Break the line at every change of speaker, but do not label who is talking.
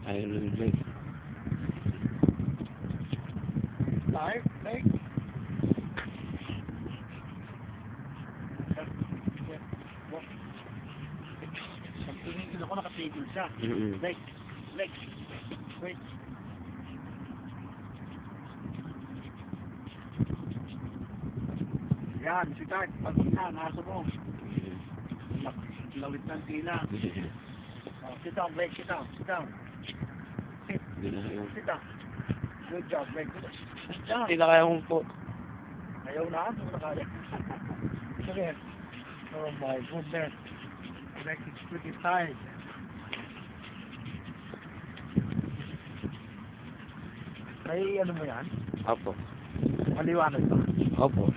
Ayaw ng brake.
Start, brake. Pag tumigil ako, nakatigil siya. Brake, brake, brake. Yan, start. Pag nasa mo. Lawit ng tila. Oh, sit down, brake, sit down, sit down. Sit down. Good job, brake. Sit down.
Hindi na kaya kong po.
Ayaw na, hindi mo na kaya. Sige. Oh my goodness. Brake is pretty tight. May ano mo yan?
Opo.
Maliwanag ba?
Opo.